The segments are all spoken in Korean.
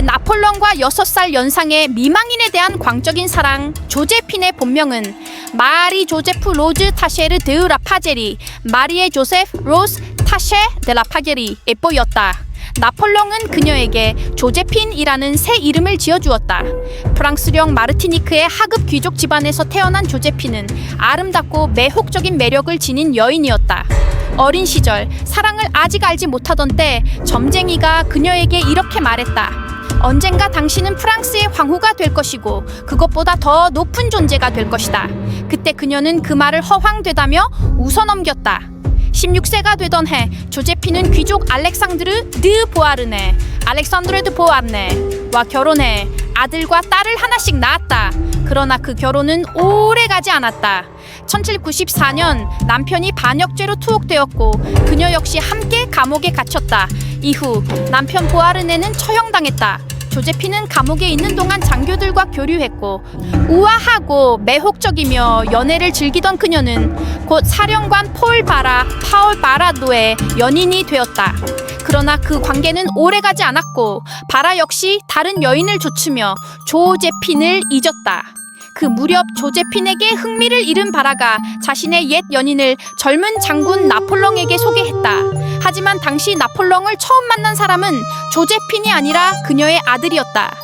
나폴레옹과 6살 연상의 미망인에 대한 광적인 사랑. 조제핀의 본명은 마리 조제프 로즈 타셰르 드 라파제리, 마리에 조세프 로스 타셰 데 라파제리 에뽀였다. 나폴레옹은 그녀에게 조제핀이라는 새 이름을 지어주었다. 프랑스령 마르티니크의 하급 귀족 집안에서 태어난 조제핀은 아름답고 매혹적인 매력을 지닌 여인이었다. 어린 시절 사랑을 아직 알지 못하던 때 점쟁이가 그녀에게 이렇게 말했다. 언젠가 당신은 프랑스의 황후가 될 것이고 그것보다 더 높은 존재가 될 것이다. 그때 그녀는 그 말을 허황되다며 웃어넘겼다. 16세가 되던 해 조제핀은 귀족 알렉상드르 드 보아르네, 알렉산드르 드 보아르네와 결혼해 아들과 딸을 하나씩 낳았다. 그러나 그 결혼은 오래 가지 않았다. 1794년 남편이 반역죄로 투옥되었고 그녀 역시 함께 감옥에 갇혔다. 이후 남편 보아르네는 처형당했다. 조제핀은 감옥에 있는 동안 장교들과 교류했고 우아하고 매혹적이며 연애를 즐기던 그녀는 곧 사령관 파울 바라도의 연인이 되었다. 그러나 그 관계는 오래가지 않았고 바라 역시 다른 여인을 좇으며 조제핀을 잊었다. 그 무렵 조제핀에게 흥미를 잃은 바라가 자신의 옛 연인을 젊은 장군 나폴레옹에게 소개했다. 하지만 당시 나폴레옹을 처음 만난 사람은 조제핀이 아니라 그녀의 아들이었다.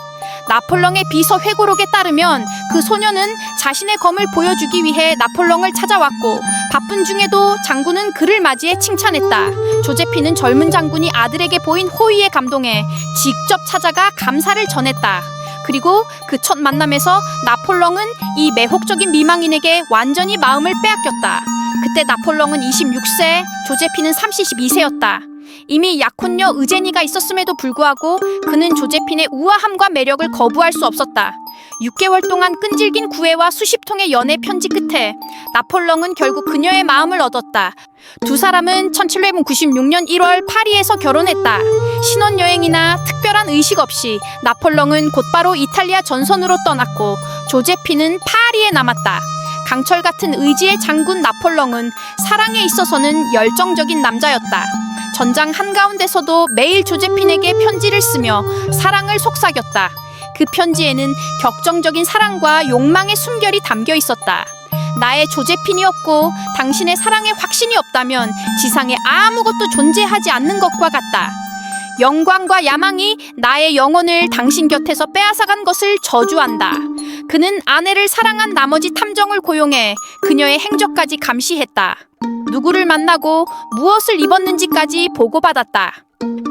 나폴레옹의 비서 회고록에 따르면 그 소녀는 자신의 검을 보여주기 위해 나폴레옹을 찾아왔고 바쁜 중에도 장군은 그를 맞이해 칭찬했다. 조제핀은 젊은 장군이 아들에게 보인 호의에 감동해 직접 찾아가 감사를 전했다. 그리고 그 첫 만남에서 나폴레옹은 이 매혹적인 미망인에게 완전히 마음을 빼앗겼다. 그때 나폴레옹은 26세, 조제핀은 32세였다. 이미 약혼녀 의제니가 있었음에도 불구하고 그는 조제핀의 우아함과 매력을 거부할 수 없었다. 6개월 동안 끈질긴 구애와 수십 통의 연애 편지 끝에 나폴레옹은 결국 그녀의 마음을 얻었다. 두 사람은 1796년 1월 파리에서 결혼했다. 신혼여행이나 특별한 의식 없이 나폴레옹은 곧바로 이탈리아 전선으로 떠났고 조제핀은 파리에 남았다. 강철 같은 의지의 장군 나폴레옹은 사랑에 있어서는 열정적인 남자였다. 전장 한가운데서도 매일 조제핀에게 편지를 쓰며 사랑을 속삭였다. 그 편지에는 격정적인 사랑과 욕망의 숨결이 담겨 있었다. 나의 조제핀이 없고 당신의 사랑에 확신이 없다면 지상에 아무것도 존재하지 않는 것과 같다. 영광과 야망이 나의 영혼을 당신 곁에서 빼앗아간 것을 저주한다. 그는 아내를 사랑한 나머지 탐정을 고용해 그녀의 행적까지 감시했다. 누구를 만나고 무엇을 입었는지까지 보고받았다.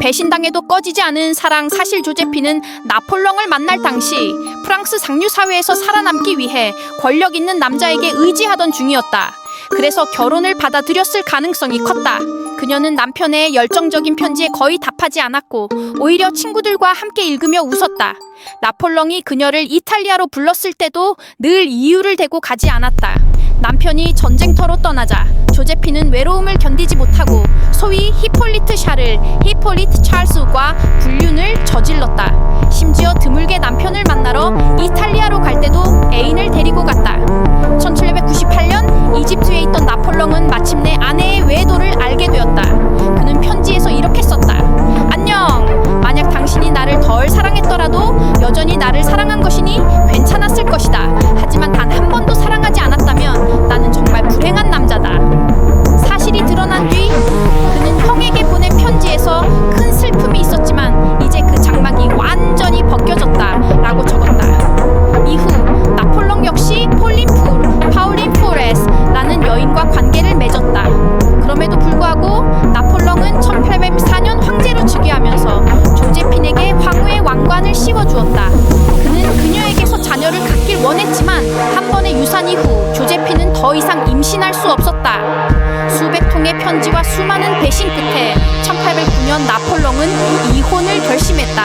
배신당해도 꺼지지 않은 사랑. 사실 조제핀은 나폴레옹을 만날 당시 프랑스 상류 사회에서 살아남기 위해 권력 있는 남자에게 의지하던 중이었다. 그래서 결혼을 받아들였을 가능성이 컸다. 그녀는 남편의 열정적인 편지에 거의 답하지 않았고 오히려 친구들과 함께 읽으며 웃었다. 나폴레옹이 그녀를 이탈리아로 불렀을 때도 늘 이유를 대고 가지 않았다. 남편이 전쟁터로 떠나자 조제핀은 외로움을 견디지 못하고 소위 히폴리트 찰스과 불륜을 저질렀다. 심지어 드물게 남편을 만나러 이탈리아로 갈 때도 애인을 데리고 갔다. 1798년 이집트에 있던 나폴레옹은 마침내 아내의 외도를 알게 되었다. 그는 편지에서 이렇게 썼다. 안녕. 만약 당신이 나를 덜 사랑했더라도 여전히 나를 사랑한 것이니 괜찮았을 것이다. 하지만 단 한 번도 사랑하지 않았다면 나는 정말 불행한 남자다. 사실이 드러난 뒤 그는 형에게 보낸 편지에서 큰 슬픔이 있었지만 이제 그 장막이 완전히 벗겨졌다 라고 적었다. 이후 나폴레옹 역시 파울린 푸레스라는 여인과 관계를 맺었다. 그럼에도 불구하고 나폴레옹은 1804년 황제로 즉위하면서 조제핀에게 황후의 왕관을 씌워주었다. 그는 그녀에게서 자녀를 갖길 원했지만 한 번의 유산 이후 조제핀은 더 이상 임신할 수 없었다. 수백 통의 편지와 수많은 배신 끝에 1809년 나폴레옹은 이혼을 결심했다.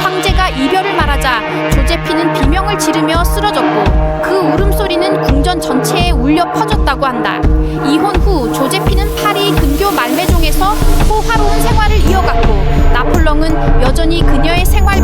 황제가 이별을 말하자 조제핀은 비명을 지르며 쓰러졌고 그 울음소리는 궁전 전체에 울려 퍼졌다고 한다. 이혼 후 조제핀은 파리 근교 말메종에서 호화로운 생활을 이어갔고 나폴레옹은 여전히 그녀의 생활